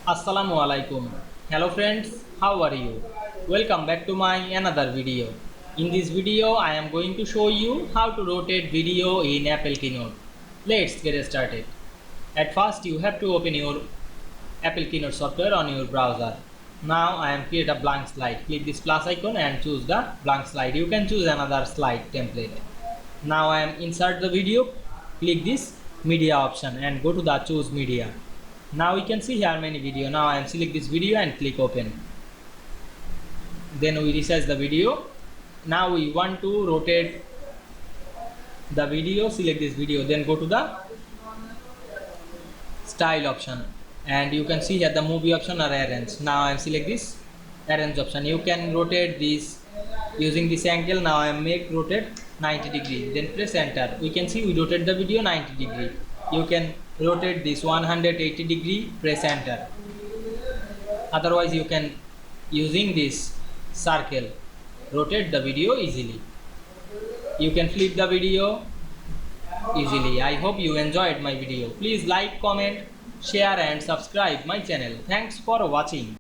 Assalamu Walaikum. Hello friends, how are you? Welcome back to my another video. In this video, I am going to show you how to rotate video in Apple Keynote. Let's get started. At first, you have to open your Apple Keynote software on your browser. Now I am create a blank slide. Click this plus icon and choose the blank slide. You can choose another slide template. Now I am insert the video. Click this media option and go to the choose media. Now we can see here many video. Now I am select this video and click open. Then we resize the video. Now we want to rotate the video. Select this video. Then go to the style option and you can see here the movie option or arrange. Now I am select this arrange option. You can rotate this using this angle. Now I am make rotate 90 degree. Then press enter. We can see we rotate the video 90 degree. You can rotate this 180 degree, press enter. Otherwise you can using this circle rotate the video easily. You can flip the video easily. I hope you enjoyed my video. Please like, comment, share and subscribe my channel. Thanks for watching.